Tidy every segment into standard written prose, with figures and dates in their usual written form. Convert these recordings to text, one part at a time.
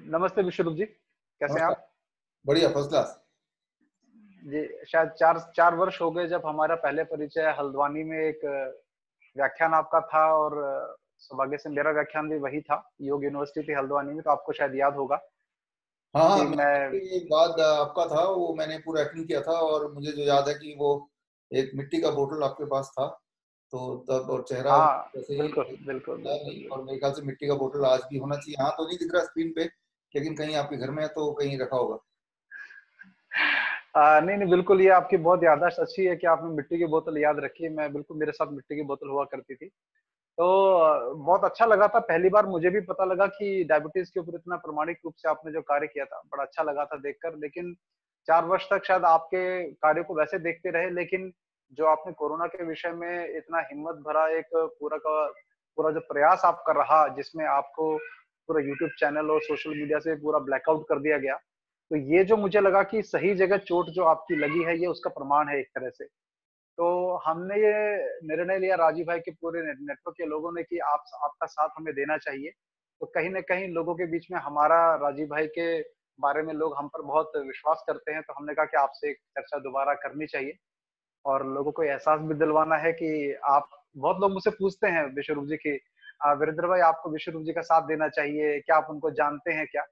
नमस्ते विश्वरूप जी, कैसे हैं नमस्कार। आप? बढ़िया, फर्स्ट क्लास। जी, शायद 4 वर्ष हो गए जब हमारा पहले परिचय हल्द्वानी में एक व्याख्यान आपका था और सौभाग्य से मेरा व्याख्यान भी वही था, योग यूनिवर्सिटी थी हल्द्वानी में, तो आपको शायद याद होगा हाँ, हाँ, कि मैंने मैं एक बाद आपका था, वो मैंने पूरा अटेंड किया था और मुझे जो याद है कि वो एक मिट्टी का बोतल आपके पास था, तो तब और चेहरा हाँ, वैसे ही बिल्कुल, बिल्कुल, था बिल्कुल, नहीं और बिल्कुल। मेरे ख्याल से मिट्टी का बोतल आज भी होना चाहिए। यहाँ तो नहीं दिख रहा स्क्रीन पे, लेकिन कहीं आपके घर में है तो कहीं रखा होगा। नहीं, नहीं, बिल्कुल ये आपकी बहुत याददाश्त अच्छी है कि आपने मिट्टी की बोतल याद रखी है, मैं बिल्कुल मेरे साथ मिट्टी की बोतल हुआ करती थी। तो बहुत अच्छा लगा था, पहली बार मुझे भी पता लगा कि डायबिटीज़ के ऊपर इतना प्रामाणिक रूप से आपने जो कार्य किया था, बड़ा अच्छा लगा था देखकर। लेकिन 4 वर्ष तक शायद आपके कार्यों को वैसे देखते रहे, लेकिन जो आपने कोरोना के विषय में इतना हिम्मत भरा एक पूरा का पूरा जो प्रयास आपका रहा, जिसमें आपको पूरा यूट्यूब चैनल और सोशल मीडिया से पूरा ब्लैकआउट कर दिया गया। तो ये जो मुझे लगा कि सही जगह चोट जो आपकी लगी है, ये उसका प्रमाण है एक तरह से। तो हमने ये निर्णय लिया राजीव भाई के पूरे नेटवर्क के लोगों ने कि आप आपका साथ हमें देना चाहिए। तो कहीं न कहीं लोगों के बीच में हमारा राजीव भाई के बारे में लोग हम पर बहुत विश्वास करते हैं, तो हमने कहा कि आपसे एक चर्चा दोबारा करनी चाहिए और लोगों को एहसास भी दिलवाना है कि आप बहुत लोग मुझसे पूछते हैं विश्वरूप जी की वीरेंद्र भाई आपको विश्वरूप जी का साथ देना चाहिए, क्या आप उनको जानते हैं क्या?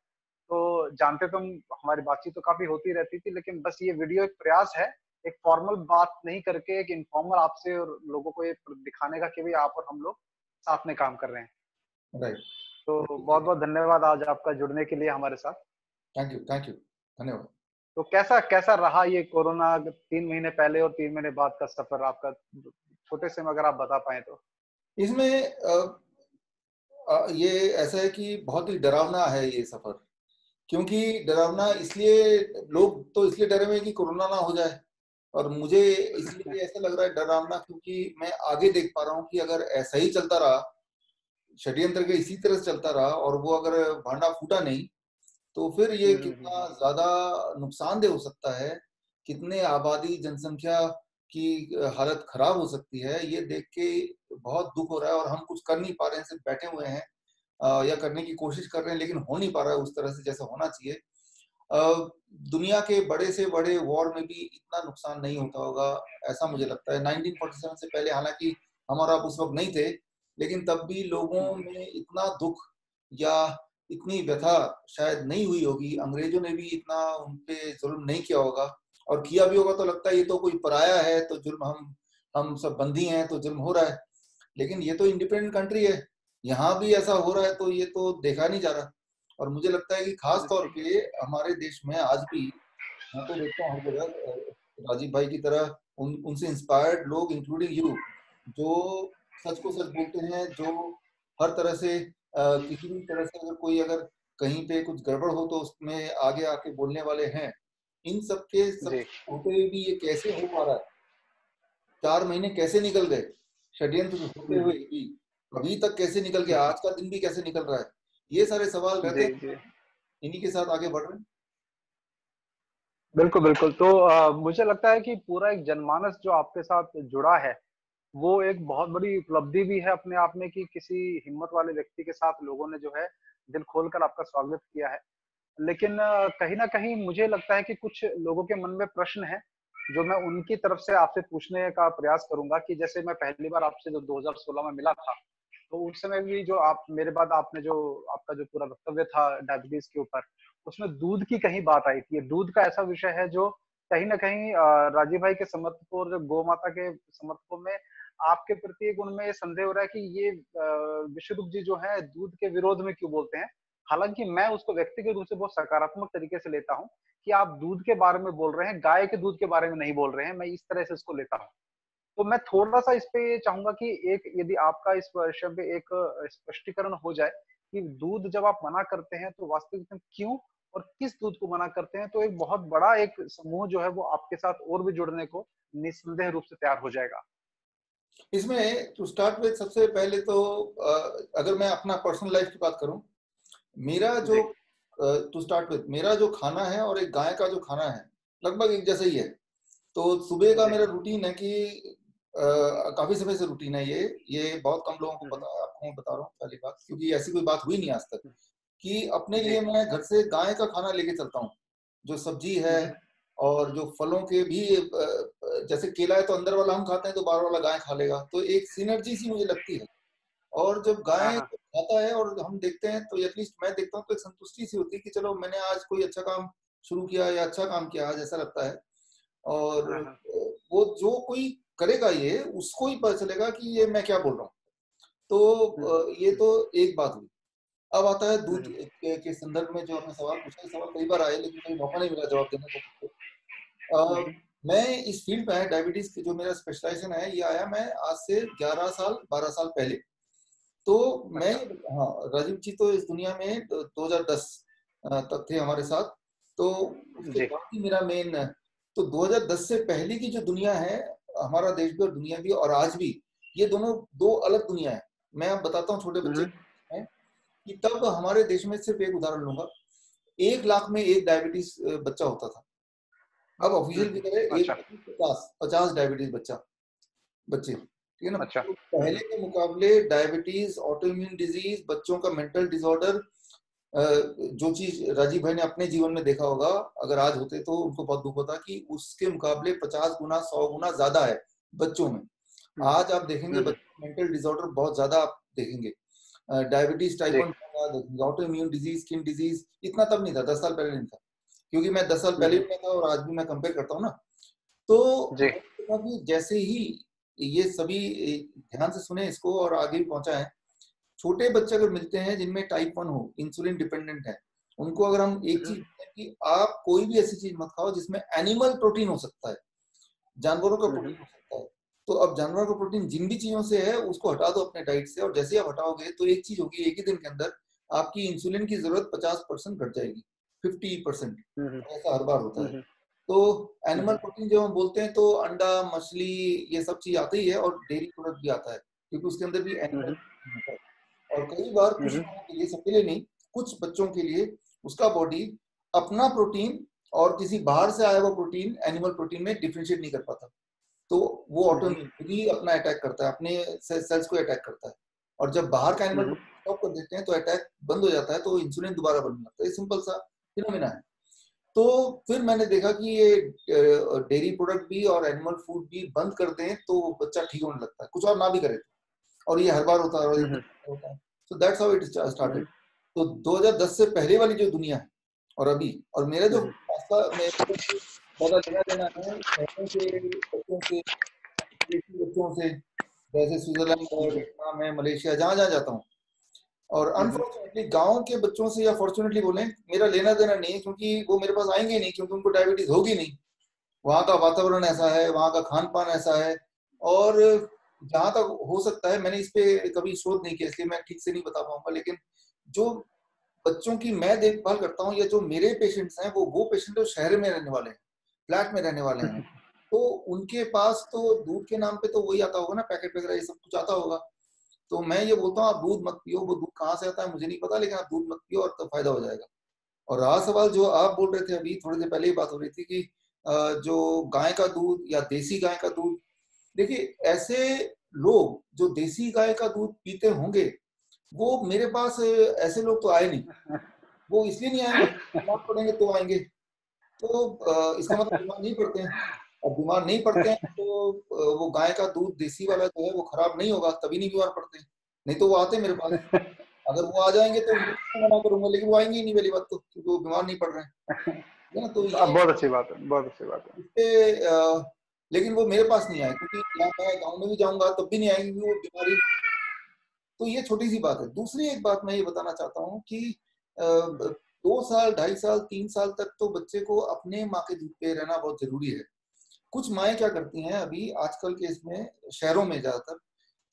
तो जानते तो हम हमारी बातचीत तो काफ़ी होती रहती थी, लेकिन बस ये वीडियो एक प्रयास है, एक फॉर्मल बात नहीं करके एक इन्फॉर्मल आपसे और लोगों को ये दिखाने का कि भई आप और हम लोग साथ में काम कर रहे हैं। राइट। तो बहुत-बहुत धन्यवाद आज आपका जुड़ने के लिए हमारे साथ। थैंक यू, धन्यवाद। तो कैसा कैसा रहा ये कोरोना 3 महीने पहले और 3 महीने बाद का सफ़र आपका? छोटे से में अगर आप बता पाएँ तो? इसमें ये ऐसा है कि बहुत ही डरावना है ये सफर, क्योंकि डरावना इसलिए लोग तो इसलिए डरे हुए हैं कि कोरोना ना हो जाए और मुझे इसलिए ऐसा लग रहा है डरावना, क्योंकि मैं आगे देख पा रहा हूँ कि अगर ऐसा ही चलता रहा, षड्यंत्र के इसी तरह से चलता रहा और वो अगर भांडा फूटा नहीं, तो फिर ये हुँ, हुँ, हुँ, कितना हुँ। ज़्यादा नुकसानदेह हो सकता है, कितने आबादी जनसँख्या की हालत खराब हो सकती है, ये देख के बहुत दुःख हो रहा है और हम कुछ कर नहीं पा रहे हैं, सिर्फ बैठे हुए हैं या करने की कोशिश कर रहे हैं, लेकिन हो नहीं पा रहा है उस तरह से जैसा होना चाहिए। दुनिया के बड़े से बड़े वॉर में भी इतना नुकसान नहीं होता होगा, ऐसा मुझे लगता है। 1947 से पहले हालाँकि हम और आप उस वक़्त नहीं थे, लेकिन तब भी लोगों हुँ, हुँ। में इतना दुःख या इतनी व्यथा शायद नहीं हुई होगी। अंग्रेज़ों ने भी इतना उन पे ज़ुल्म नहीं किया होगा और किया भी होगा तो लगता है ये तो कोई पराया है, तो ज़ुल्म हम सब बंदी हैं, तो ज़ुल्म हो रहा है। लेकिन ये तो इंडिपेंडेंट कंट्री है, यहाँ भी ऐसा हो रहा है तो ये तो देखा नहीं जा रहा। और मुझे लगता है कि खास तौर बिल्कुल। पे हमारे देश में आज भी मैं तो देखता हूँ हर जगह राजीव भाई की तरह उनसे इंस्पायर्ड लोग इंक्लूडिंग यू, जो सच को सच बोलते हैं, जो हर तरह से किसी भी तरह से अगर कहीं पे कुछ गड़बड़ हो तो उसमें आगे आके बोलने वाले हैं। इन सब के सब जी। होते हुए भी ये कैसे हो पा रहा है? 4 महीने कैसे निकल गए? षड्यंत्र होते हुँ, हुए हुँ। भी, अभी तक कैसे निकल हुँ, गया? हुँ। आज का दिन भी कैसे निकल रहा है? ये सारे सवाल रहते जी, हैं, जी। इन्हीं के साथ आगे बढ़ रहे हैं। बिल्कुल, बिल्कुल। तो मुझे लगता है कि पूरा एक जनमानस जो आपके साथ जुड़ा है, वो एक बहुत बड़ी उपलब्धि भी है अपने आप में कि किसी हिम्मत वाले व्यक्ति के साथ लोगों ने जो है, दिल खोलकर आपका स्वागत किया है। लेकिन कहीं न कहीं मुझे लगता है कि कुछ लोगों के मन में प्रश्न हैं, जो मैं उनकी तरफ से आपसे पूछने का प्रयास करूँगा कि जैसे मैं पहली बार आपसे जो 2016 में मिला था, तो उस समय भी जो आप मेरे बाद आपने जो आपका जो पूरा वक्तव्य था डायबिटीज़ के ऊपर, उसमें दूध की कहीं बात आई थी। ये दूध का ऐसा विषय है जो कहीं न कहीं राजीव भाई के समर्थकों और गौ माता के समर्थकों में आपके प्रति एक उनमें ये संदेह हो रहा है कि ये विश्वरूप जी जो हैं दूध के विरोध में क्यों बोलते हैं? हालाँकि मैं उसको व्यक्तिगत रूप से बहुत सकारात्मक तरीके से लेता हूँ कि आप दूध के बारे में बोल रहे हैं, गाय के दूध के बारे में नहीं बोल रहे हैं, मैं इस तरह से इसको लेता हूँ। तो मैं थोड़ा-सा इस पे ये चाहूँगा कि एक यदि आपका इस विषय पे एक स्पष्टीकरण हो जाए कि दूध जब आप मना करते हैं तो वास्तविक में क्यों और किस दूध को मना करते हैं? तो एक बहुत बड़ा एक समूह जो है वो आपके साथ और भी जुड़ने को निस्संदेह रूप से तैयार हो जाएगा। इसमें टू स्टार्ट विथ सबसे पहले तो अगर मैं अपना पर्सनल लाइफ की बात करूं, मेरा जो जी, टू स्टार्ट विथ मेरा जो खाना है और एक गाय का जो खाना है लगभग एक जैसा ही है। तो सुबह का जी। मेरा रूटीन है कि काफी समय से रूटीन है ये बहुत कम लोगों को हुँ, हुँ। पता है, आपको मैं बता रहा हूँ पहली बात, क्योंकि ऐसी कोई बात हुई नहीं आज तक हुँ, कि अपने लिए मैं घर से गाय का खाना लेके चलता हूँ, जो सब्जी है और जो फलों के भी जैसे केला है तो अंदर वाला हम खाते हैं तो बाहर वाला गाय खा लेगा, तो एक सिनर्जी सी मुझे लगती है। और जब हाँ, गाय हाँ, खाता है और हम देखते हैं तो एटलीस्ट मैं देखता हूँ तो एक संतुष्टि सी होती है कि चलो मैंने आज कोई अच्छा काम शुरू किया या अच्छा काम किया आज, ऐसा लगता है। और हाँ, हाँ, वो जो कोई करेगा ये उसको ही पता चलेगा कि ये मैं क्या बोल रहा हूँ। तो ये तो एक बात हुई। अब आता है दूध के संदर्भ में जो आपने सवाल पूछा, ये सवाल कई बार आए लेकिन कभी मौका नहीं मिला जवाब देने को। मैं इस फील्ड में है डायबिटीज की, जो मेरा स्पेशलाइजेशन है, ये आया मैं आज से 11 साल 12 साल पहले। तो मैं, अच्छा, हाँ, राजीव जी तो इस दुनिया में 2010 तक थे हमारे साथ। तो उसके जी, बाद ही मेरा मेन, तो 2010 से पहले की जो दुनिया है, हमारा देश भी और दुनिया भी और आज भी, ये दोनों दो अलग दुनिया है। मैं अब बताता हूँ छोटे बच्चे हैं कि तब हमारे देश में, सिर्फ एक उदाहरण लूंगा, 1 लाख में एक डायबिटीज बच्चा होता था। अब ऑफिशियल फिगर है एक अच्छा, 50 डायबिटीज बच्चे, ठीक है ना। अच्छा, तो पहले के मुकाबले डायबिटीज, ऑटो इम्यून डिजीज, बच्चों का मेंटल डिसऑर्डर, जो चीज राजीव भाई ने अपने जीवन में देखा होगा, अगर आज होते तो उनको बहुत दुख होता कि उसके मुकाबले 50 गुना 100 गुना ज्यादा है बच्चों में। आज आप देखेंगे बच्चों में मेंटल डिसऑर्डर बहुत ज्यादा आप देखेंगे। डायबिटीज टाइप जी, 1 देखेंगे, auto immune disease, skin disease, इतना तब नहीं था, 10 साल पहले नहीं था, क्योंकि मैं 10 साल पहले भी था और आज भी मैं कंपेयर करता हूँ ना। तो जी, मैंने देखा कि जैसे ही ये सभी, ध्यान से सुने इसको और आगे भी पहुंचा है, छोटे बच्चे अगर मिलते हैं जिनमें टाइप 1 हो, इंसुलिन डिपेंडेंट है, उनको अगर हम एक चीज बोलते हैं कि आप कोई भी ऐसी चीज मत खाओ जिसमें एनिमल प्रोटीन हो सकता है, जानवरों का प्रोटीन हो सकता है। तो अब जानवरों का प्रोटीन जिन भी चीजों से है उसको हटा दो अपने डाइट से, और जैसे ही आप हटाओगे तो एक चीज होगी, एक ही दिन के अंदर आपकी इंसुलिन की जरूरत 50% घट जाएगी, 50%। ऐसा हर बार होता है। तो एनिमल प्रोटीन जब हम बोलते हैं तो अंडा, मछली, ये सब चीज आती ही है, और डेयरी प्रोडक्ट भी आता है, क्योंकि उसके अंदर भी एनिमल होता है। और कई बार कुछ लोगों के लिए, सबके लिए नहीं, कुछ बच्चों के लिए उसका बॉडी अपना प्रोटीन और किसी बाहर से आया हुआ प्रोटीन, एनिमल प्रोटीन में डिफ्रेंशिएट नहीं कर पाता, तो वो ऑटोइम्यून खुद ही अपना अटैक करता है, अपने सेल्स को अटैक करता है। और जब बाहर का एनिमल प्रोटीन स्टॉप कर देते हैं तो अटैक बंद हो जाता है, तो इंसुलिन दोबारा बनने लगता है। ये सिंपल सा फिनोमिना है। तो फिर मैंने देखा कि ये डेयरी प्रोडक्ट भी और एनिमल फूड भी बंद कर दें तो बच्चा ठीक होने लगता है, कुछ और ना भी करे तो। और ये हर बार होता है और एक दिन होता है। So that's how it started. तो 2010 से पहले वाली जो दुनिया है और अभी, और मेरा जो फैसला, मेरे को ज्यादा लेना देना है शहरों के बच्चों से, विदेशी बच्चों से, जैसे स्विट्जरलैंड है, वियतनाम है, मलेशिया, जहां जहां जाता हूँ। और अनफॉर्चुनेटली गांव के बच्चों से, या फॉर्चुनेटली बोले, मेरा लेना देना नहीं है, क्योंकि वो मेरे पास आएंगे नहीं, क्योंकि उनको डायबिटीज होगी नहीं। वहाँ का वातावरण ऐसा है, वहाँ का खान पान ऐसा है। और जहां तक हो सकता है, मैंने इस पे कभी शोध नहीं किया इसलिए मैं ठीक से नहीं बता पाऊंगा, लेकिन जो बच्चों की मैं देखभाल करता हूँ या जो मेरे पेशेंट्स हैं, वो पेशेंट जो शहर में रहने वाले हैं, फ्लैट में रहने वाले हैं, तो उनके पास तो दूध के नाम पे तो वही आता होगा ना, पैकेट वगैरह ये सब कुछ आता होगा। तो मैं ये बोलता हूँ आप दूध मत पियो, वो दूध कहाँ से आता है मुझे नहीं पता, लेकिन आप दूध मत पियो और तब फायदा हो जाएगा। और रहा सवाल जो आप बोल रहे थे, अभी थोड़ी देर पहले ही बात हो रही थी कि जो गाय का दूध या देसी गाय का दूध, देखिए ऐसे लोग जो देसी गाय का दूध पीते होंगे, वो मेरे पास ऐसे लोग तो आए नहीं। वो इसलिए नहीं आएंगे, बीमार पड़ेंगे तो आएंगे। तो इसका मतलब बीमार नहीं पड़ते हैं। और बीमार नहीं पड़ते हैं तो वो गाय का दूध देसी वाला जो है वो खराब नहीं होगा, तभी नहीं बीमार पड़ते हैं। नहीं तो वो आते मेरे पास। अगर वो आ जाएंगे तो मैं मना करूंगा, लेकिन वो आएंगे ही नहीं, पहली बात तो, क्योंकि वो बीमार नहीं पड़ रहे हैं, है ना। तो ये बहुत अच्छी बात है, बहुत अच्छी बात है। इससे लेकिन वो मेरे पास नहीं आए, क्योंकि यहाँ मैं गाँव में भी जाऊंगा तब भी नहीं आएंगे, क्योंकि वो बीमारी। तो ये छोटी सी बात है। दूसरी एक बात मैं ये बताना चाहता हूँ कि 2 साल, 2.5 साल, 3 साल तक तो बच्चे को अपने माँ के दूध पे रहना बहुत जरूरी है। कुछ माएँ क्या करती हैं अभी आजकल के इसमें, शहरों में ज्यादातर,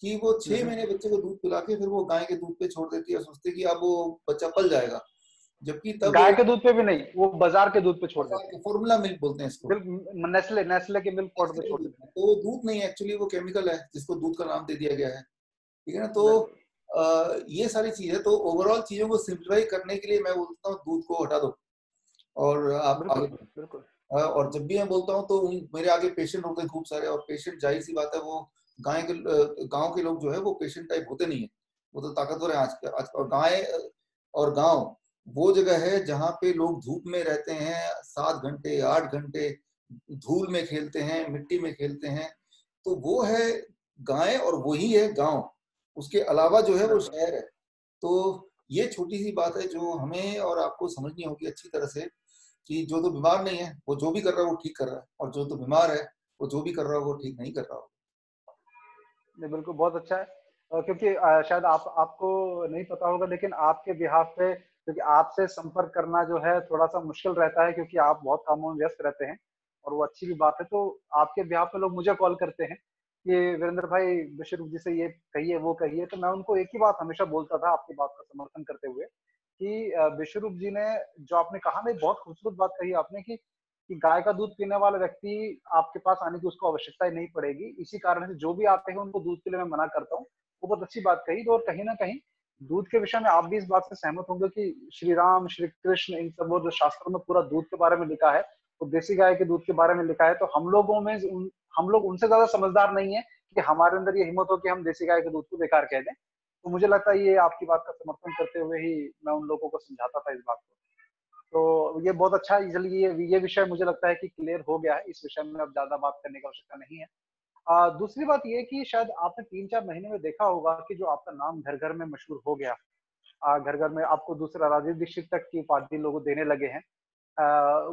कि वो 6 महीने बच्चे को दूध पिला के फिर वो गाय के दूध पे छोड़ देती है, सोचते कि अब वो बच्चा पल जाएगा, जबकि तब गाय के दूध पे भी नहीं, वो बाजार के दूध पे छोड़ देती फॉर्मूला मिल्क बोलते हैं इसको। है। नेस्ले नेस्ले के मिल्क पाउडर पे छोड़ देती है। तो वो दूध नहीं है एक्चुअली, वो केमिकल है जिसको दूध का नाम दे दिया गया है, ठीक है ना। तो बिल्कुल, ये सारी चीजें, तो ओवरऑल चीजों को सिंप्लीफाई करने के लिए मैं बोलता हूँ दूध को हटा दो और आप आगे बिल्कुल, बढ़ो। बिल्कुल। और जब भी मैं बोलता हूँ तो मेरे आगे पेशेंट होते हैं खूब सारे, और पेशेंट जाहिर सी बात है वो गांव के लोग जो है वो पेशेंट टाइप होते नहीं है, वो तो ताकतवर है आज के, आज और गाय और गांव वो जगह है जहाँ पे लोग धूप में रहते हैं 7 घंटे 8 घंटे, धूल में खेलते हैं, मिट्टी में खेलते हैं। तो वो है गाय और वही है गांव। उसके अलावा जो है वो बिल्कुल। शहर है। तो ये छोटी सी बात है जो हमें और आपको समझनी होगी अच्छी तरह से, कि जो तो बीमार नहीं है वो जो भी कर रहा है वो ठीक कर रहा है, और जो तो बीमार है वो जो भी कर रहा है वो ठीक नहीं कर रहा हो। नहीं, बिल्कुल बहुत अच्छा है। क्योंकि शायद आपको नहीं पता होगा, लेकिन आपके बिहाफ पे, क्योंकि आपसे संपर्क करना जो है थोड़ा-सा मुश्किल रहता है, क्योंकि आप बहुत कामों में व्यस्त रहते हैं, और वो अच्छी भी बात है। तो आपके बिहाफ पे लोग मुझे कॉल करते हैं कि वीरेंद्र भाई विश्वरूप जी से ये कहिए, वो कहिए। तो मैं उनको एक ही बात हमेशा बोलता था, आपकी बात का समर्थन करते हुए, कि विश्वरूप जी ने जो आपने कहा ना, बहुत खूबसूरत बात कही आपने, कि गाय का दूध पीने वाला व्यक्ति आपके पास आने की उसको आवश्यकता ही नहीं पड़ेगी। इसी कारण से जो भी आते हैं उनको दूध के लिए मैं मना करता हूँ। वो बहुत अच्छी बात कही। तो और कहीं ना कहीं दूध के विषय में आप भी इस बात से सहमत होंगे कि श्री राम, श्री कृष्ण, इन सब वो जो शास्त्रों में पूरा दूध के बारे में लिखा है, तो देसी गाय के दूध के बारे में लिखा है। तो हम लोग उनसे ज्यादा समझदार नहीं है कि हमारे अंदर ये हिम्मत हो कि हम देसी गाय के दूध को बेकार कह दें। तो मुझे लगता है ये आपकी बात का समर्थन करते हुए ही मैं उन लोगों को समझाता था इस बात को। तो ये बहुत अच्छा है। चलिए, ये विषय मुझे लगता है कि क्लियर हो गया है। इस विषय में अब ज्यादा बात करने की आवश्यकता नहीं है। दूसरी बात ये कि शायद आपने 3-4 महीने में देखा होगा कि जो आपका नाम घर घर में मशहूर हो गया, घर घर में आपको दूसरा राजीव दीक्षित तक की उपाधि लोग देने लगे हैं।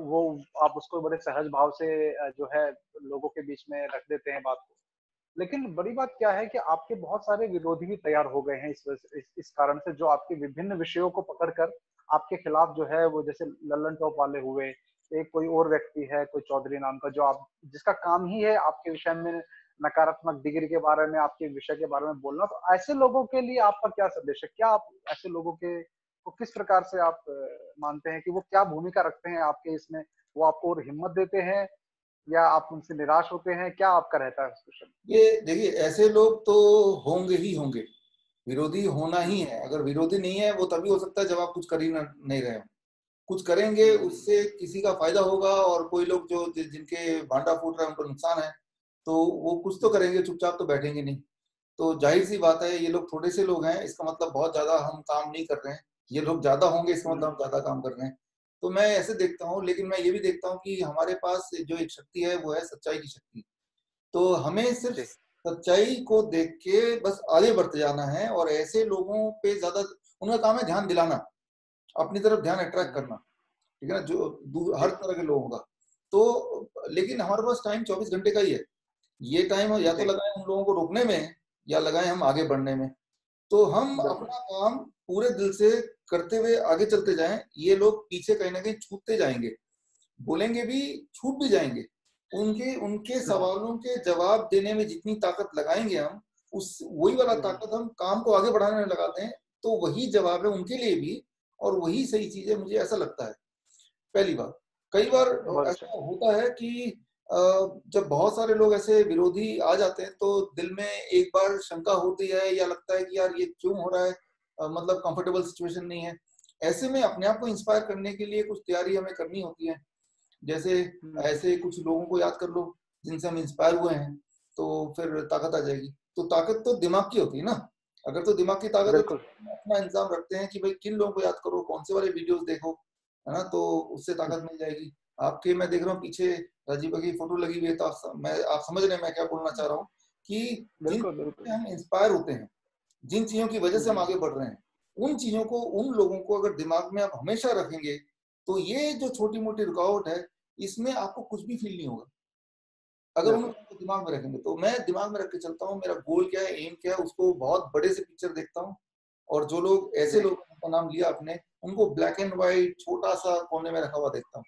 वो आप उसको बड़े सहज भाव से जो है लोगों के बीच में रख देते हैं बात को। लेकिन बड़ी बात क्या है कि आपके बहुत सारे विरोधी भी तैयार हो गए हैं इस कारण से, जो आपके विभिन्न विषयों को पकड़कर आपके खिलाफ जो है वो, जैसे लल्लन टॉप वाले हुए, एक कोई और व्यक्ति है, कोई चौधरी नाम का, जो आप जिसका काम ही है आपके विषय में नकारात्मक डिग्री के बारे में, आपके विषय के बारे में बोलना। तो ऐसे लोगों के लिए आपका क्या संदेश है? क्या आप ऐसे लोगों के को किस प्रकार से आप मानते हैं कि वो क्या भूमिका रखते हैं आपके इसमें? वो आपको और हिम्मत देते हैं, या आप उनसे निराश होते हैं? क्या आपका रहता है उस विषय में? ये देखिए, ऐसे लोग तो होंगे ही होंगे, विरोधी होना ही है। अगर विरोधी नहीं है वो तभी हो सकता है जब आप कुछ कर ही नहीं रहे हो। कुछ करेंगे हम्म। उससे किसी का फायदा होगा, और कोई लोग जो जिनके भांडा फूट रहा है उनको नुकसान है, तो वो कुछ तो करेंगे, चुपचाप तो बैठेंगे नहीं। तो जाहिर सी बात है, ये लोग थोड़े से लोग हैं, इसका मतलब बहुत ज्यादा हम काम नहीं कर रहे हैं। ये लोग ज्यादा होंगे, इसका मतलब हम ज्यादा काम कर रहे हैं। तो मैं ऐसे देखता हूँ, लेकिन मैं ये भी देखता हूँ कि हमारे पास जो एक शक्ति है वो है सच्चाई की शक्ति। तो हमें सिर्फ जी। सच्चाई को देख के बस आगे बढ़ते जाना है, और ऐसे लोगों पे ज्यादा, उनका काम है ध्यान दिलाना, अपनी तरफ ध्यान अट्रैक्ट हम्म। करना, ठीक है ना, जो हर जी। तरह के लोगों का। तो लेकिन हमारे पास टाइम 24 घंटे का ही है। ये टाइम या तो जी। लगाएं उन लोगों को रोकने में, या लगाएं हम आगे बढ़ने में। तो हम बिल्कुल। अपना काम पूरे दिल से करते हुए आगे चलते जाएं। ये लोग पीछे कहीं ना कहीं छूटते जाएंगे, बोलेंगे भी, छूट भी जाएंगे। उनके उनके हम्म। सवालों के जवाब देने में जितनी ताकत लगाएंगे हम, उस वही वाला हम्म। ताकत हम काम को आगे बढ़ाने में लगाते हैं। तो वही जवाब है उनके लिए भी, और वही सही चीज है, मुझे ऐसा लगता है। पहली बात, कई बार बहुत अच्छा। ऐसा होता है कि जब बहुत सारे लोग ऐसे विरोधी आ जाते हैं तो दिल में एक बार शंका होती है, या लगता है कि यार ये क्यों हो रहा है, मतलब कंफर्टेबल सिचुएशन नहीं है। ऐसे में अपने आप को इंस्पायर करने के लिए कुछ तैयारी हमें करनी होती है। जैसे हम्म। ऐसे कुछ लोगों को याद कर लो जिनसे हम इंस्पायर हुए हैं, तो फिर ताकत आ जाएगी। तो ताकत तो दिमाग की होती है ना। अगर तो दिमाग की ताकत है तो बिल्कुल। हम अपना इंतजाम रखते हैं कि भाई किन लोगों को याद करो, कौन से वाले वीडियोस देखो, है ना, तो उससे ताकत मिल जाएगी। आपके मैं देख रहा हूँ पीछे राजीव की फोटो लगी हुई है, तो आप समझ रहे हैं मैं क्या बोलना चाह रहा हूँ, कि जिन बिल्कुल। चीजों बिल्कुल। से हम इंस्पायर होते हैं, जिन चीजों की वजह से हम आगे बढ़ रहे हैं, उन चीजों को, उन लोगों को अगर दिमाग में आप हमेशा रखेंगे, तो ये जो छोटी मोटी रुकावट है, इसमें आपको कुछ भी फील नहीं होगा। अगर उन बिल्कुल। लोगों को दिमाग में रखेंगे, तो मैं दिमाग में रख के चलता हूँ, मेरा गोल क्या है, एम क्या है, उसको बहुत बड़े से पिक्चर देखता हूँ। और जो लोग ऐसे जी। लोग जिनका नाम लिया आपने, उनको ब्लैक एंड व्हाइट छोटा सा कोने में रखा हुआ देखता हूँ,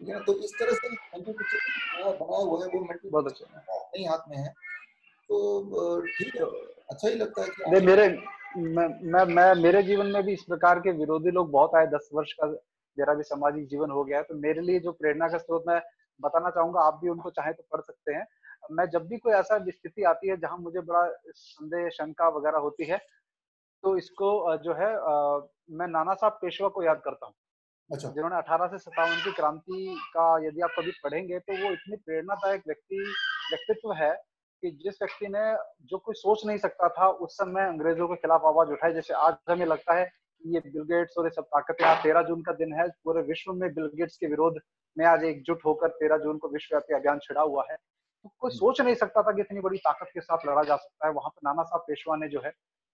ठीक है ना। तो इस तरह से मेंटल पिक्चर बनाया हुआ है, वो मेंटल बहुत पिक्चर अच्छा। अपने ही हाथ में है। तो ठीक है, तो अच्छा ही लगता है कि दे आगे मेरे मैं मेरे जीवन में भी इस प्रकार के विरोधी लोग बहुत आए। 10 वर्ष का मेरा भी सामाजिक जीवन हो गया है, तो मेरे लिए जो प्रेरणा का स्रोत मैं बताना चाहूंगा, आप भी उनको चाहे तो पढ़ सकते हैं। मैं जब भी कोई ऐसा स्थिति आती है जहां मुझे बड़ा संदेह, शंका वगैरह होती है, तो इसको जो है मैं नाना साहब पेशवा को याद करता हूँ, अच्छा। जिन्होंने 1857 की क्रांति का, यदि आप कभी पढ़ेंगे तो वो इतनी प्रेरणादायक व्यक्तित्व है कि जिस व्यक्ति ने, जो कोई सोच नहीं सकता था उस समय अंग्रेजों के खिलाफ आवाज उठाई। जैसे आज हमें लगता है ये बिल गेट्स और ये सब ताकतें, आज 13 जून का दिन है, पूरे विश्व में बिल गेट्स के विरोध में आज एकजुट होकर 13 जून को विश्वव्यापी अभियान छिड़ा हुआ है। तो कोई सोच नहीं सकता था कि इतनी बड़ी ताकत के साथ लड़ा जा सकता है। वहां पर नाना साहब पेशवा ने जो है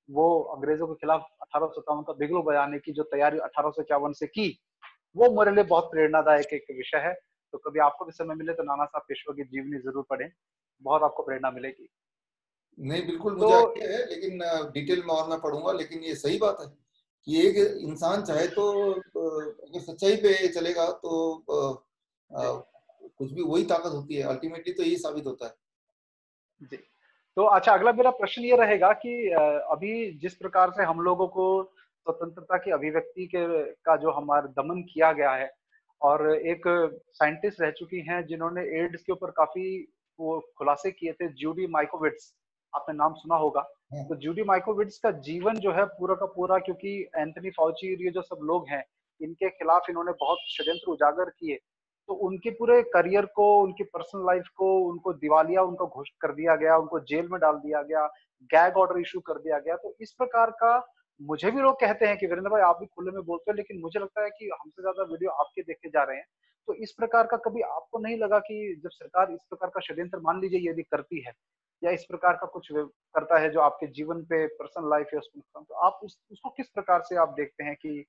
वो अंग्रेजों के खिलाफ 1857 का बिगलो बजाने की जो तैयारी 1851 से की, वो मेरे लिए बहुत प्रेरणादायक एक विषय है। तो कभी आपको भी समय मिले तो नाना साहब पेशवा की जीवनी जरूर पढ़ें, बहुत आपको प्रेरणा मिलेगी। नहीं, बिल्कुल तो मुझे आइडिया है, लेकिन डिटेल में और मैं पढ़ूंगा। लेकिन ये सही बात है कि एक इंसान चाहे तो अगर सच्चाई पे चलेगा तो कुछ भी वही ताकत होती है, अल्टीमेटली तो यही साबित होता है। जी। तो अच्छा, अगला मेरा प्रश्न ये रहेगा कि अभी जिस प्रकार से हम लोगों को स्वतंत्रता की अभिव्यक्ति के का जो हमारा दमन किया गया है, और एक साइंटिस्ट रह चुकी हैं जिन्होंने एड्स के ऊपर काफी वो खुलासे किए थे, जूडी माइकोविट्स, आपने नाम सुना होगा। हाँ, तो जूडी माइकोविट्स का जीवन जो है पूरा का पूरा, क्योंकि एंथनी फाउची ये जो सब लोग हैं, इनके खिलाफ इन्होंने बहुत षड्यंत्र उजागर किए, तो उनके पूरे करियर को, उनकी पर्सनल लाइफ को, उनको दिवालिया उनको घोषित कर दिया गया, उनको जेल में डाल दिया गया, गैग ऑर्डर इशू कर दिया गया। तो इस प्रकार का, मुझे भी लोग कहते हैं कि वीरेंद्र भाई आप भी खुले में बोलते हैं, लेकिन मुझे लगता है कि हमसे ज्यादा वीडियो आपके देखे जा रहे हैं। तो इस प्रकार का कभी आपको नहीं लगा कि जब सरकार इस प्रकार का षड्यंत्र, मान लीजिए यदि करती है, या इस प्रकार का कुछ करता है जो आपके जीवन पे, पर्सनल लाइफ है उसमें नुकसान, तो आप उसको किस प्रकार से आप देखते हैं कि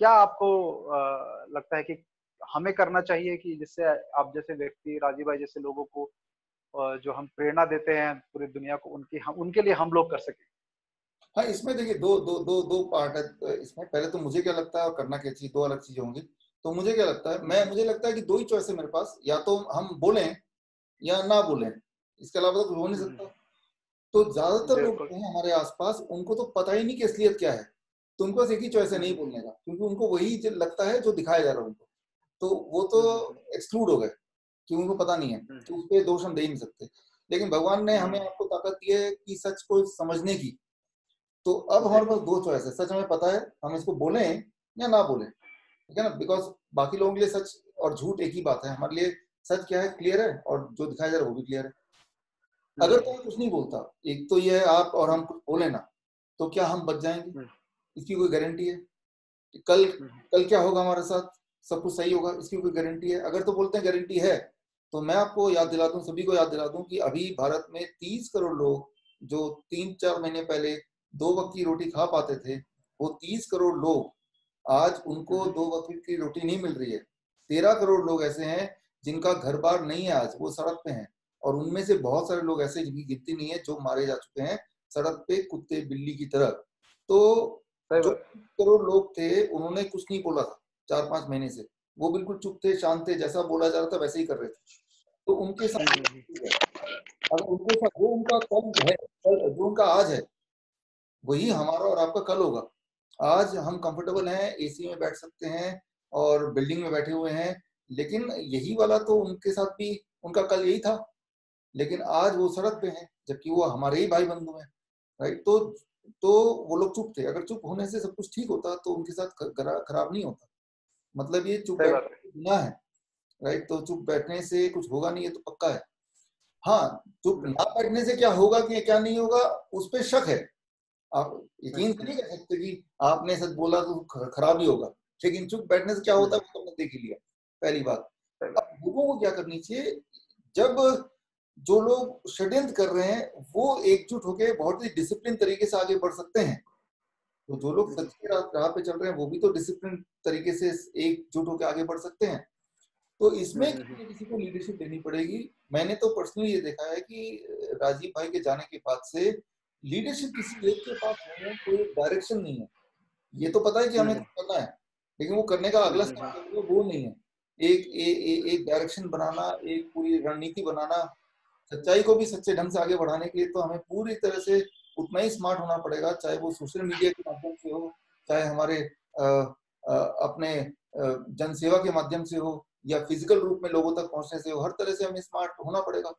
क्या आपको लगता है कि हमें करना चाहिए कि जिससे आप जैसे व्यक्ति, राजीव भाई जैसे लोगों को जो हम प्रेरणा देते हैं पूरी दुनिया को, उनकी हम उनके लिए हम लोग कर सकें? हाँ, इसमें देखिए दो दो दो दो पार्ट है इसमें। पहले तो मुझे क्या लगता है और करना क्या चाहिए, दो अलग चीजें होंगी। तो मुझे क्या लगता है, मुझे लगता है कि दो ही चॉइस है मेरे पास, या तो हम बोलें या ना बोलें, इसके अलावा तो कुछ हो नहीं सकता। तो ज्यादातर लोग बिल्कुल। जो हैं हमारे आसपास, उनको तो पता ही नहीं कि असलियत क्या है। तो उनके पास एक ही चॉइस है, नहीं बोलने का, क्योंकि उनको वही लगता है जो दिखाया जा रहा है उनको। तो वो तो एक्सक्लूड हो गए कि उनको पता नहीं है, तो उस पर दोष हम दे ही नहीं सकते। लेकिन भगवान ने हमें, आपको ताकत दी है कि सच को समझने की। तो अब जी। हमारे पास दो चॉइस है, सच हमें पता है, हम इसको बोलें या ना बोलें, ठीक है ना। बिकॉज बाकी लोगों के लिए सच और झूठ एक ही बात है, हमारे लिए सच क्या है क्लियर है, और जो दिखाया जा रहा है वो भी क्लियर है। अगर कोई कुछ नहीं बोलता, एक तो ये है आप और हम कुछ बोले ना, तो क्या हम बच जाएंगे? इसकी कोई गारंटी है? कल कल क्या होगा हमारे साथ? सब कुछ सही होगा, इसकी कोई गारंटी है? अगर तो बोलते हैं गारंटी है, तो मैं आपको याद दिला दूं, सभी को याद दिला दूं कि अभी भारत में 30 करोड़ लोग, जो 3-4 महीने पहले 2 वक्त की रोटी खा पाते थे, वो 30 करोड़ लोग आज उनको 2 वक्त की रोटी नहीं मिल रही है। 13 करोड़ लोग ऐसे हैं जिनका घर बार नहीं है, आज वो सड़क पे हैं। और उनमें से बहुत सारे लोग ऐसे जिनकी गिनती नहीं है, जो मारे जा चुके हैं सड़क पे कुत्ते बिल्ली की तरह। तो सही जो बात। 30 करोड़ लोग थे, उन्होंने कुछ नहीं बोला था 4-5 महीने से। वो बिल्कुल चुप थे, शांत थे, जैसा बोला जा रहा था वैसे ही कर रहे थे। तो उनके साथ अगर उनके साथ वो उनका कल है, कल जो उनका आज है, वही हमारा और आपका कल होगा। आज हम कंफर्टेबल हैं, एसी में बैठ सकते हैं और बिल्डिंग में बैठे हुए हैं, लेकिन यही वाला तो उनके साथ भी, उनका कल यही था। लेकिन आज वो सड़क पे हैं, जबकि वो हमारे ही भाई बंधु हैं, राइट। तो वो लोग चुप थे। अगर चुप होने से सब कुछ ठीक होता तो उनके साथ खराब नहीं होता। मतलब ये चुप सही बात है। बैठने से गुनाह है, राइट। तो चुप बैठने से कुछ होगा नहीं, ये तो पक्का है। हाँ, चुप ना बैठने से क्या होगा कि क्या नहीं होगा, उस पर शक है। आप यकीन तो नहीं कर सकते कि आपने सच बोला तो खराब ही होगा, लेकिन चुप बैठने से क्या होता है वो तो हमने देख ही लिया, पहली बात। सही अब लोगों को क्या करनी चाहिए, जब जो लोग षड्यंत्र कर रहे हैं वो एकजुट होकर बहुत ही डिसिप्लिन तरीके से आगे बढ़ सकते हैं, तो जो लोग सच की राह पे चल रहे हैं वो भी तो डिसिप्लिन तरीके से एकजुट होकर आगे बढ़ सकते हैं। तो इसमें किसी न किसी को लीडरशिप देनी पड़ेगी। मैंने तो पर्सनली ये देखा है कि राजीव भाई के जाने के बाद से लीडरशिप किसी एक के पास नहीं है, कोई डायरेक्शन नहीं है। ये तो पता है कि हमें कुछ करना है, लेकिन वो करने का अगला स्टेप वो नहीं है। एक डायरेक्शन बनाना, एक पूरी रणनीति बनाना, सच्चाई को भी सच्चे ढंग से आगे बढ़ाने के लिए तो हमें पूरी तरह से उतना ही स्मार्ट होना पड़ेगा, चाहे वो सोशल मीडिया के माध्यम से हो, चाहे हमारे अपने जनसेवा के माध्यम से हो, या फिजिकल रूप में लोगों तक पहुंचने से हो। हर तरह से हमें स्मार्ट होना पड़ेगा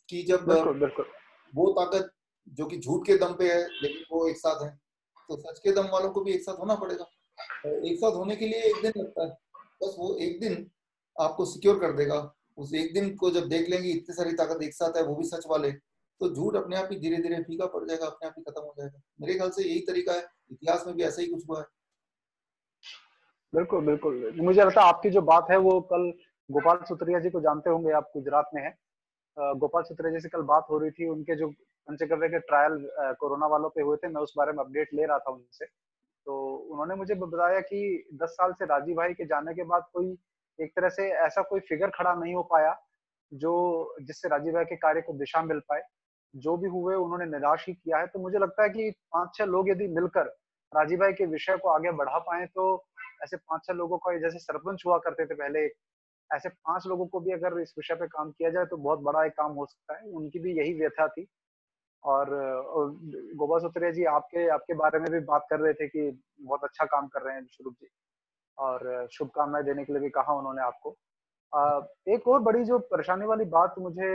कि जब बिल्कुल बिल्कुल। वो ताकत जो कि झूठ के दम पे है लेकिन वो एक साथ है, तो सच के दम वालों को भी एक साथ होना पड़ेगा। और एक साथ होने के लिए एक दिन लगता है, बस वो एक दिन आपको सिक्योर कर देगा। उस एक दिन को जब देख लेंगे इतनी सारी ताकत एक साथ है, वो भी सच वाले, तो झूठ अपने आप ही धीरे धीरे फीका पड़ जाएगा, अपने आप ही खत्म हो जाएगा। मेरे ख्याल से यही तरीका है, इतिहास में भी ऐसा ही कुछ हुआ है। बिल्कुल बिल्कुल, मुझे लगता है आपकी जो बात है वो कल गोपाल सुत्रिया जी को जानते होंगे, आप गुजरात में हैं। गोपाल सुत्रिया जी से कल बात हो रही थी, उनके जो पंचगव्य के ट्रायल कोरोना वालों पे हुए थे, मैं उस बारे में अपडेट ले रहा था उनसे। तो उन्होंने मुझे बताया कि 10 साल से राजीव भाई के जाने के बाद कोई एक तरह से ऐसा कोई फिगर खड़ा नहीं हो पाया जो जिससे राजीव भाई के कार्य को दिशा मिल पाए। जो भी हुए उन्होंने निराश ही किया है। तो मुझे लगता है कि 5-6 लोग यदि मिलकर राजीव भाई के विषय को आगे बढ़ा पाए तो ऐसे 5-6 लोगों का, जैसे सरपंच हुआ करते थे पहले, ऐसे 5 लोगों को भी अगर इस विषय पे काम किया जाए तो बहुत बड़ा एक काम हो सकता है। उनकी भी यही व्यथा थी। और गोपाल सुत्रिया जी आपके आपके बारे में भी बात कर रहे थे कि बहुत अच्छा काम कर रहे हैं स्वरूप जी, और शुभकामनाएं देने के लिए भी कहा उन्होंने आपको। एक और बड़ी जो परेशानी वाली बात मुझे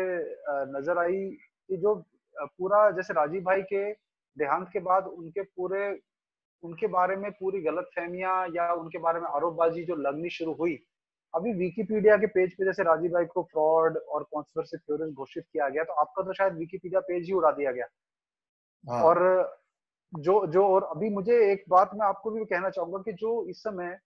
नजर आई कि जो पूरा जैसे राजीव भाई के देहांत के बाद उनके बारे में पूरी गलतफहमियां या उनके बारे में आरोपबाजी जो लगनी शुरू हुई, अभी विकिपीडिया के पेज पे जैसे राजीव भाई को फ्रॉड और कॉन्स्पिरेसी थ्योरिस्ट घोषित किया गया, तो आपका तो शायद विकिपीडिया पेज ही उड़ा दिया गया। हाँ और जो जो और अभी मुझे एक बात मैं आपको भी कहना चाहूंगा कि जो इस समय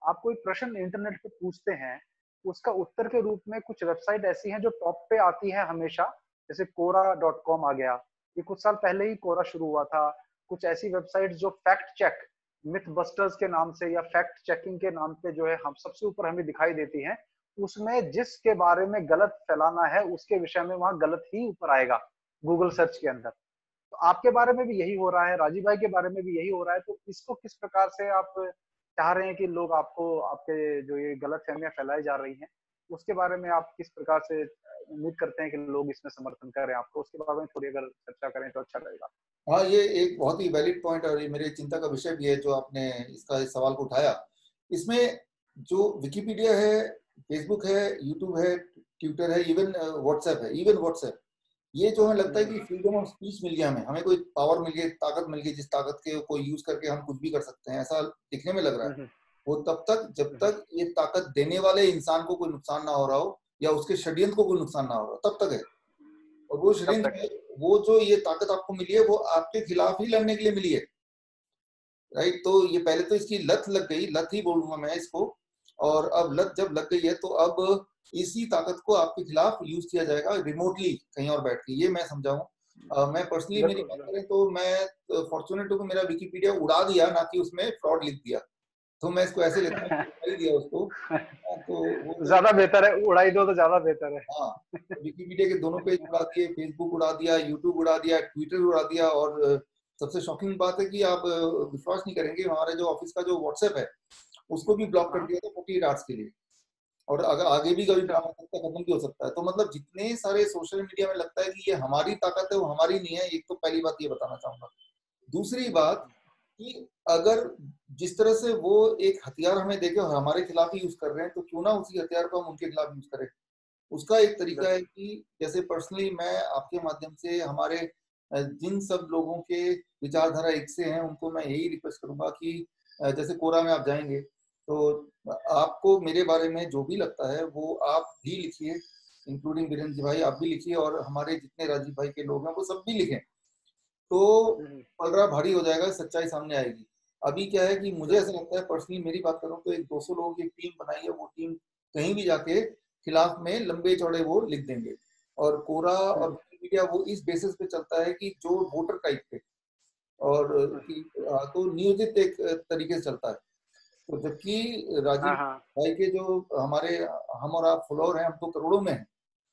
आप कोई प्रश्न इंटरनेट पे पूछते हैं, उसका उत्तर के रूप में कुछ वेबसाइट ऐसी हैं जो टॉप पे आती है हमेशा। जैसे कोरा.com आ गया, ये कुछ साल पहले ही कोरा शुरू हुआ था। कुछ ऐसी वेबसाइट जो फैक्ट चेक, मिथ बस्टर्स के नाम से या फैक्ट चेकिंग के नाम पे जो है हम सबसे ऊपर हमें दिखाई देती हैं, उसमें जिसके बारे में गलत फैलाना है उसके विषय में वहां गलत ही ऊपर आएगा गूगल सर्च के अंदर। तो आपके बारे में भी यही हो रहा है, राजीव भाई के बारे में भी यही हो रहा है। तो इसको किस प्रकार से आप चाह रहे हैं कि लोग आपको, आपके जो ये गलत फहमियां फैलाई जा रही हैं, उसके बारे में आप किस प्रकार से उम्मीद करते हैं कि लोग इसमें समर्थन करें आपको, उसके बारे में थोड़ी अगर चर्चा करें तो अच्छा रहेगा। हाँ, ये एक बहुत ही वैलिड पॉइंट और ये मेरे चिंता का विषय भी है जो आपने इसका इस सवाल को उठाया। इसमें जो विकिपीडिया है, फेसबुक है, यूट्यूब है, ट्विटर है, इवन व्हाट्सएप है, इवन व्हाट्सएप, ये जो हमें लगता है कि फ्रीडम ऑफ स्पीच मिल गया, हमें कोई पावर मिल गई, ताकत मिल गई, जिस ताकत के को यूज करके हम कुछ भी कर सकते हैं, ऐसा दिखने में लग रहा है। वो तब तक जब तक ये ताकत देने वाले इंसान को कोई नुकसान ना हो रहा हो या उसके षड्यंत्र को कोई नुकसान ना हो रहा हो, तब तक है। और वो तब षड्यंत्र तक है। में वो जो ये ताकत आपको मिली है वो आपके खिलाफ ही लड़ने के लिए मिली है, राइट। तो ये पहले तो इसकी लत लग गई, लत ही बोलूंगा मैं इसको। और अब लत जब लग गई है तो अब इसी ताकत को आपके खिलाफ यूज किया जाएगा रिमोटली कहीं और बैठ के, ये मैं समझाऊं। मैं पर्सनली मेरी बात बिल्कुल करें तो मैं फॉर्चुनेट हूं कि मेरा विकिपीडिया उड़ा दिया, ना कि उसमें फ्रॉड लिख दिया। तो मैं इसको ऐसे लेता हूँ कि उड़ा ही दिया उसको। हाँ, तो वो तो ज्यादा बेहतर है, उड़ाई दो तो ज्यादा बेहतर है। हाँ, विकिपीडिया के दोनों पेज उड़ा दिए, फेसबुक उड़ा दिया, यूट्यूब उड़ा दिया, ट्विटर उड़ा दिया। और सबसे शॉकिंग बात है कि आप विश्वास नहीं करेंगे, हमारे जो ऑफिस का जो व्हाट्सएप है उसको भी ब्लॉक कर हाँ। दिया था 48 आवर्स के लिए। और अगर आगे भी कभी अच्छा। ब्लॉक हो सकता है, खत्म भी हो सकता है। तो मतलब जितने सारे सोशल मीडिया में लगता है कि ये हमारी ताकत है, वो हमारी नहीं है। एक तो पहली बात ये बताना चाहूंगा। दूसरी बात कि अगर जिस तरह से वो एक हथियार हमें देके और हमारे खिलाफ ही यूज कर रहे हैं, तो क्यों ना उसी हथियार को हम उनके खिलाफ यूज करें। उसका एक तरीका है बिल्कुल। कि जैसे पर्सनली मैं आपके माध्यम से हमारे जिन सब लोगों के विचारधारा एक से हैं, उनको मैं यही रिक्वेस्ट करूंगा कि जैसे कोरा में आप जाएंगे तो आपको मेरे बारे में जो भी लगता है वो आप भी लिखिए, इंक्लूडिंग वीरेंद्र भाई आप भी लिखिए, और हमारे जितने राजीव भाई के लोग हैं वो सब भी लिखें। तो पलड़ा भारी हो जाएगा, सच्चाई सामने आएगी। अभी क्या है कि मुझे ऐसा बिल्कुल। लगता है, पर्सनली मेरी बात करूं तो एक 200 लोगों की टीम बनाई है, वो टीम कहीं भी जाके खिलाफ में लंबे चौड़े वो लिख देंगे। और कोरा और विकिपीडिया वो इस बेसिस पे चलता है कि जो वोटर टाइप पे और तो नियोजित एक तरीके से चलता है। तो जबकि राजीव हाँ हाँ। भाई के जो हमारे हम और आप फॉलोअर हैं, हम तो करोड़ों में हैं।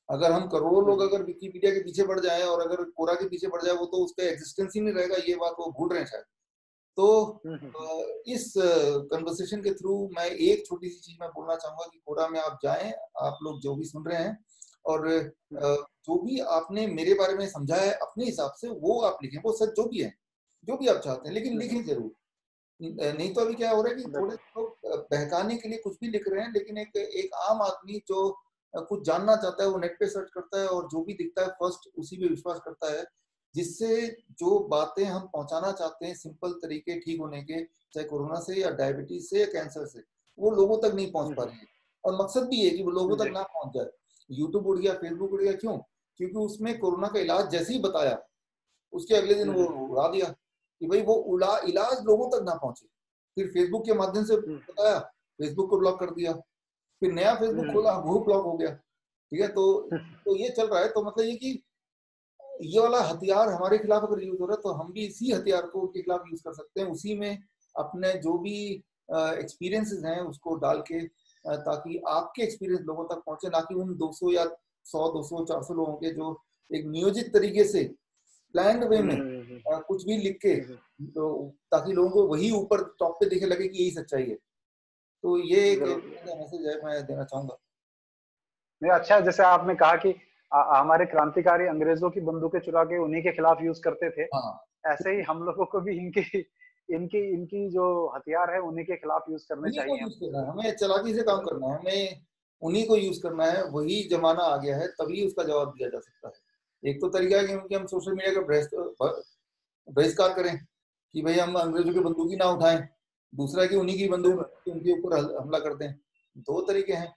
अगर हम करोड़ों लोग अगर विकिपीडिया के पीछे पड़ जाएं और अगर कोरा के पीछे पड़ जाए, वो तो उसका एग्जिस्टेंस ही नहीं रहेगा, ये बात वो भूल रहे हैं शायद। तो इस कन्वर्सेशन के थ्रू मैं एक छोटी सी चीज मैं बोलना चाहूंगा कि कोरा में आप जाएं, आप लोग जो भी सुन रहे हैं, और जो भी आपने मेरे बारे में समझा है अपने हिसाब से वो आप लिखें, वो सच जो भी है, जो भी आप चाहते हैं, लेकिन लिखें जरूर। नहीं तो अभी क्या हो रहा है कि थोड़े बिल्कुल। लोग बहकाने के लिए कुछ भी लिख रहे हैं, लेकिन एक एक आम आदमी जो कुछ जानना चाहता है वो नेट पे सर्च करता है और जो भी दिखता है फर्स्ट उसी पे विश्वास करता है, जिससे जो बातें हम पहुंचाना चाहते हैं सिंपल तरीके ठीक होने के, चाहे कोरोना से या डायबिटीज से या कैंसर से, वो लोगों तक नहीं पहुंच पा रही है। और मकसद भी है कि वो लोगों तक जी। ना पहुंच जाए। यूट्यूब उड़ गया, फेसबुक उड़ गया, क्यों? क्योंकि उसमें कोरोना का इलाज जैसे ही बताया, उसके अगले दिन वो उड़ा दिया कि भाई वो उड़ा इलाज लोगों तक ना पहुंचे। फिर फेसबुक के माध्यम से बताया, फेसबुक को ब्लॉक कर दिया, फिर नया फेसबुक खोला, वो ब्लॉक हो गया। ठीक है, तो ये चल रहा है। तो मतलब ये कि ये वाला हथियार हमारे खिलाफ अगर यूज हो रहा है तो हम भी इसी हथियार को उनके खिलाफ यूज कर सकते हैं, उसी में अपने जो भी एक्सपीरियंसेस हैं उसको डाल के, ताकि आपके एक्सपीरियंस लोगों तक पहुंचे, ना कि उन 200 या 100 200 400 लोगों के जो एक नियोजित तरीके से प्लान्ड वे में कुछ भी लिख के, तो ताकि लोगों को वही ऊपर टॉप पे दिखे लगे कि यही सच्चाई है। तो ये एक मैसेज है मैं देना चाहूंगा। नहीं, अच्छा है जैसे आपने कहा कि हमारे क्रांतिकारी अंग्रेजों की बंदूकें चुरा के उन्हीं के खिलाफ यूज करते थे, हाँ, ऐसे ही हम लोगों को भी इनकी इनकी इनकी जो हथियार है उन्हीं के खिलाफ यूज करने उन्हीं को चाहिए यूज हमको। करना है, हमें चालाकी से काम करना है, हमें उन्हीं को यूज करना है। वही जमाना आ गया है, तभी उसका जवाब दिया जा सकता है। एक तो तरीका है कि हम सोशल मीडिया का बहिष्कार करें कि भाई हम अंग्रेजों की बंदूकी ना उठाएं, दूसरा है कि उन्हीं की सही बंदूक बात। उनके ऊपर हमला कर दें। दो तरीके हैं।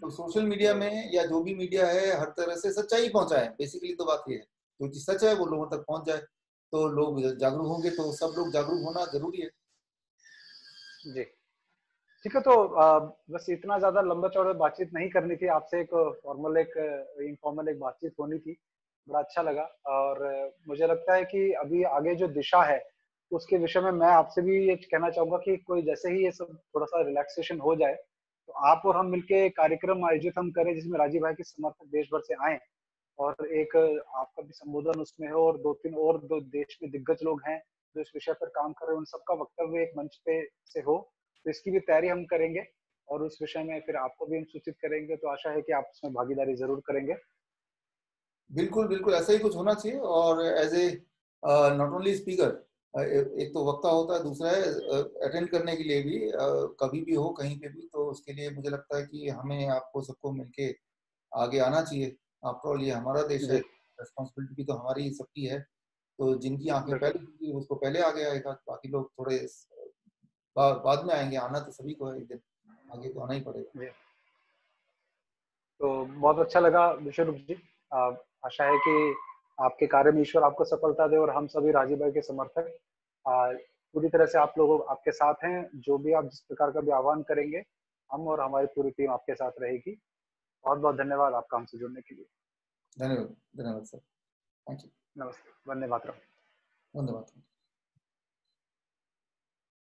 तो सोशल मीडिया में या जो भी मीडिया है हर तरह से सच्चाई पहुंचाए, बेसिकली तो बात ये है, जो चीज सच है वो लोगों तक पहुंच जाए, तो लोग जागरूक होंगे, तो सब लोग जागरूक होना जरूरी है। जी, ठीक है। तो बस इतना ज्यादा लंबा चौड़ा बातचीत नहीं करनी थी आपसे, एक फॉर्मल एक इनफॉर्मल एक बातचीत होनी थी। बड़ा अच्छा लगा। और मुझे लगता है कि अभी आगे जो दिशा है उसके विषय में मैं आपसे भी ये कहना चाहूंगा कि कोई जैसे ही ये सब थोड़ा सा रिलैक्सेशन हो जाए तो आप और हम मिलके कार्यक्रम आयोजित हम करें जिसमें राजीव भाई के समर्थक देश भर से आए और एक आपका भी संबोधन उसमें हो और दो तीन और दो देश में दिग्गज लोग हैं जो इस विषय पर काम कर रहे हैं, उन सबका वक्तव्य एक मंच पे से हो। तो इसकी भी तैयारी हम करेंगे और उस विषय में फिर आपको भी हम सूचित करेंगे। तो आशा है कि आप उसमें भागीदारी जरूर करेंगे। बिल्कुल बिल्कुल ऐसा ही कुछ होना चाहिए। और as a not only speaker, एक तो वक्ता होता है, दूसरा है अटेंड करने के लिए भी, कभी भी हो कहीं पे भी, तो उसके लिए मुझे लगता है कि हमें आपको सबको मिलके आगे आना चाहिए। आफ्टर ऑल ये हमारा देश है, जी रिस्पॉन्सिबिलिटी भी तो हमारी ही सबकी है। तो जिनकी आंखें बिल्कुल। पहले खुली उसको पहले आगे आएगा, बाकी लोग थोड़े बाद में आएंगे। आना तो सभी को है, एक दिन आगे तो आना ही पड़ेगा। जी, तो बहुत अच्छा लगा विश्वरूप जी। आशा है कि आपके कार्य में ईश्वर आपको सफलता दे और हम सभी राजीव भाई के समर्थक पूरी तरह से आप लोगों आपके साथ हैं। जो भी आप जिस प्रकार का भी आह्वान करेंगे हम और हमारी पूरी टीम आपके साथ रहेगी। बहुत बहुत धन्यवाद आपका हमसे जुड़ने के लिए। धन्यवाद, धन्यवाद सर। Thank you. नमस्ते, वंदे मातरम। धन्यवाद।